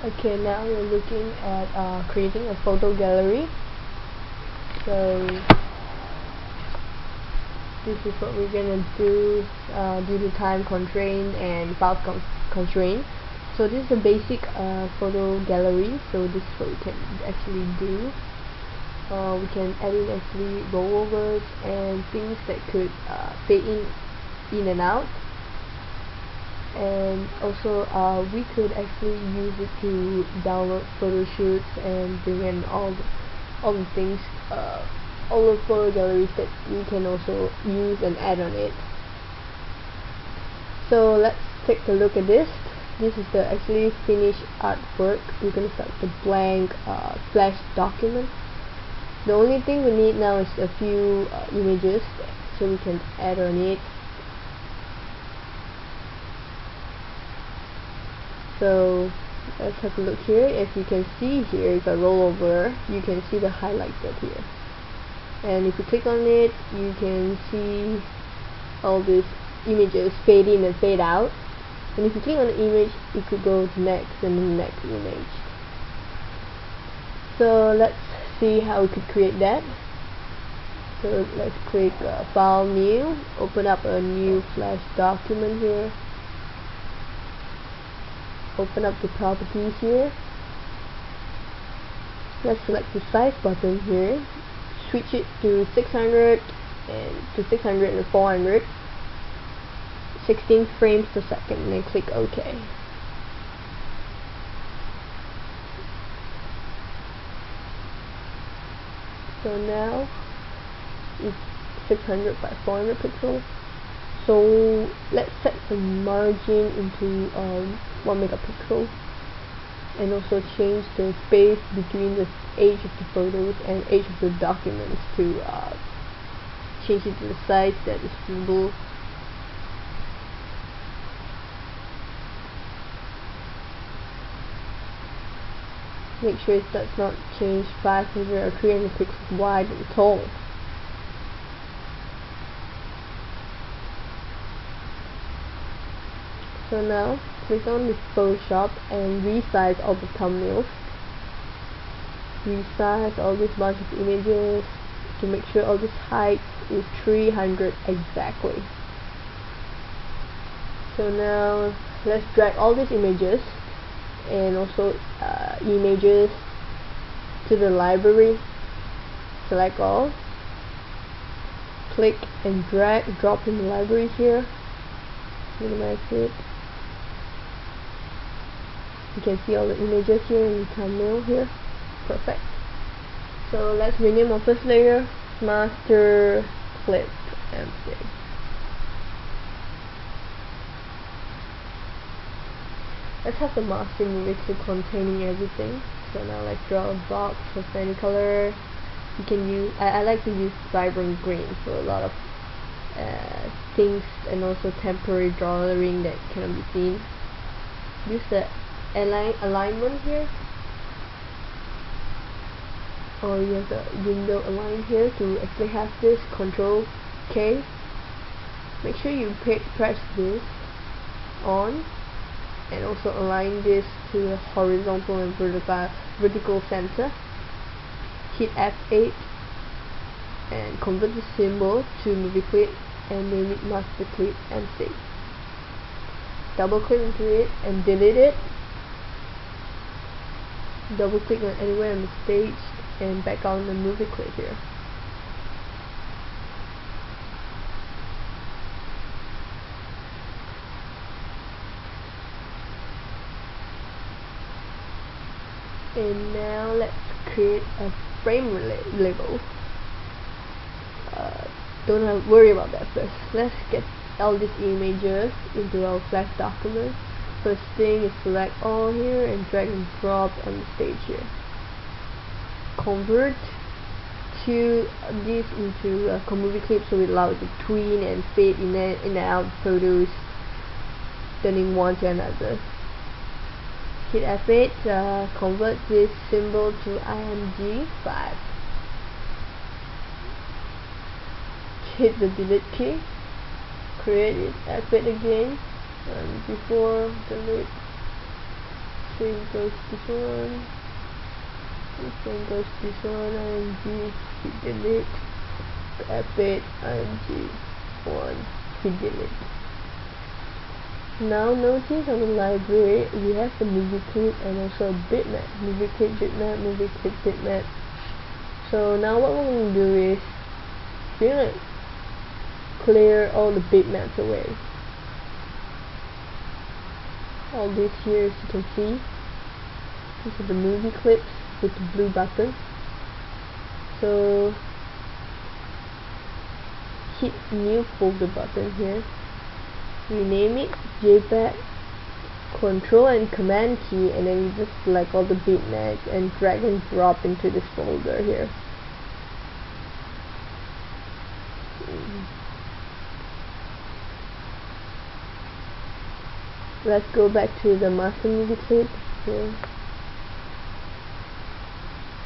Okay, now we're looking at creating a photo gallery. So this is what we're gonna do due to time constraint and file constraint. So this is a basic photo gallery. So this is what we can actually do. We can add in actually rollovers and things that could fade in and out. And also we could actually use it to download photo shoots and bring in all the things, all the photo galleries that we can also use and add on it. So let's take a look at this. This is the actually finished artwork. We're gonna start with a blank Flash document. The only thing we need now is a few images, so we can add on it. So let's have a look here. If you can see here, if I roll over, you can see the highlighted here. And if you click on it, you can see all these images fade in and fade out. And if you click on the image, you could go to next and the next image. So let's see how we could create that. So let's click File, New, open up a new Flash document here. Open up the properties here. Let's select the size button here. Switch it to 600 and to 600 and 400. 16 frames per second, and then click OK. So now it's 600 by 400 pixels. So let's set the margin into 1 megapixel, and also change the space between the age of the photos and age of the documents to change it to the size that is suitable. Make sure it does not change 500 or 300 pixels wide and tall. So now click on the Photoshop and resize all the thumbnails. Resize all this bunch of images to make sure all this height is 300 exactly. So now let's drag all these images and also images to the library. Select all, click and drag, drop in the library here. Minimize it. You can see all the images here in the thumbnail here. Perfect. So let's rename our first layer master clip empty. Let's have the master movie clip containing everything. So now let's draw a box of any color. You can use, I like to use vibrant green for a lot of things, and also temporary drawing that cannot be seen. Use the alignment here, or you have the window align here to actually have this. Control K. Make sure you press this on, and also align this to the horizontal and vertical center. Hit F8 and convert the symbol to movie clip and name it master clip MC. Double click into it and delete it. Double click on anywhere on the stage and back on the movie clip here. And now let's create a frame label. Don't worry about that first. Let's get all these images into our Flash document. First thing is select all here and drag and drop on the stage here. Convert this into a movie clip, so it allows it to tween and fade in and out photos, turning one to another. Hit F8, convert this symbol to IMG 5. Hit the delete key, create it, F8 again, and before delete, same goes this one, the same goes this one, img, hit delete, grab it, img, 1, hit delete. Now notice on the library we have the movie clip and also a bitmap, movie clip bitmap, movie clip bitmap. So now what we're going to do is we're going to clear all the bitmaps away. All this here, as you can see, these are the movie clips with the blue button. So hit new folder button here, rename it JPEG, control and command key, and then you just select all the bitmaps and drag and drop into this folder here. Let's go back to the master movie clip here.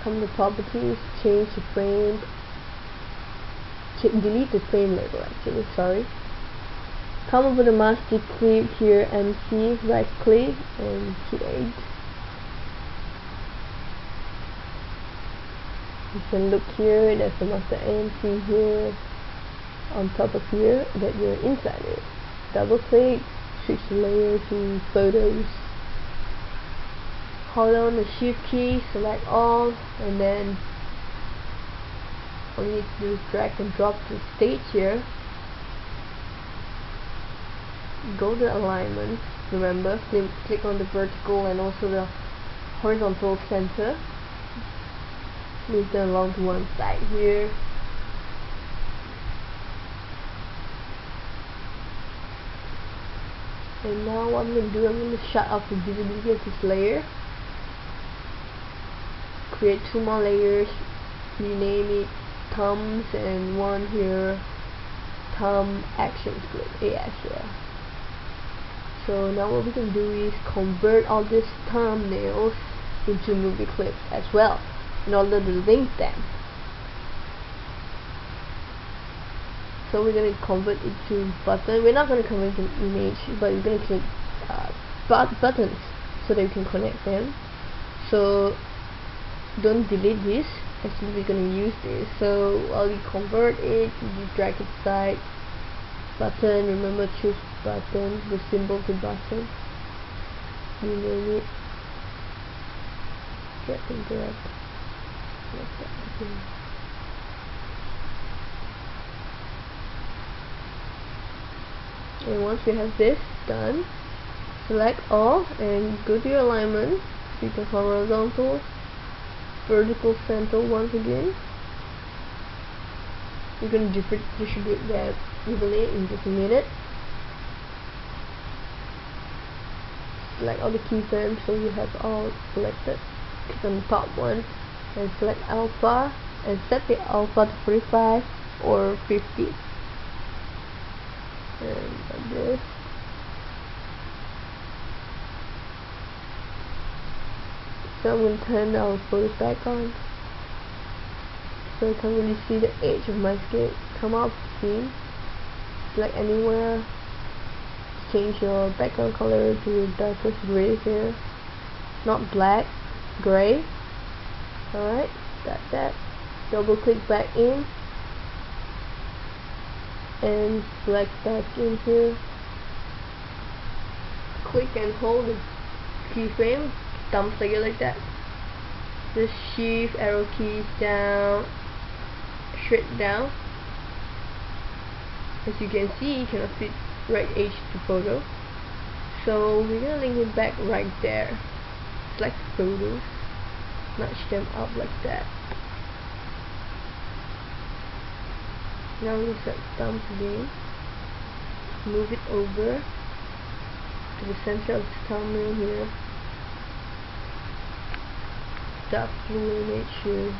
Come to properties, change the frame, delete the frame label actually, sorry. Come over the master clip here, MC, right click and create. You can look here, there's the master MC here on top of here that you're inside it. Double click, switch the layer to photos. Hold on the shift key, select all, and then all you need to do is drag and drop the stage here. Go to alignment, remember, click on the vertical and also the horizontal center. Move them along to one side here. And now what I'm going to do, I'm going to shut off the visibility of this layer. Create 2 more layers, rename it thumbs, and one here, thumb action clip, AS here. So now what we can do is convert all these thumbnails into movie clips as well, in order to link them. So we're going to convert it to button. We're not going to convert it to image, but we're going to click buttons so that we can connect them. So don't delete this, actually we're going to use this. So while you convert it, you just drag it aside. Button, remember, choose button, the symbol to button, rename it, drag and grab like that again. And once we have this done, select all and go to your alignment, pick the horizontal, vertical center once again. We're going to distribute that evenly in just a minute. Select all the keyframes so you have all selected. Click on the top one and select alpha and set the alpha to 45 or 50. And like this. So I'm going to turn our photos back on, so I can't really see the edge of my skin. Come off scene, select anywhere, change your background color to darkest gray here, not black, gray. Alright, got that. Double click back in and select back in here. Click and hold the keyframe, thumb layer like that. Just shift arrow keys down, straight down. As you can see, you cannot fit right edge to photo, so we're gonna link it back right there. Select photos, nudge them up like that. Now we're gonna set thumbs again, move it over to the center of the thumbnail here. Dark blue image here.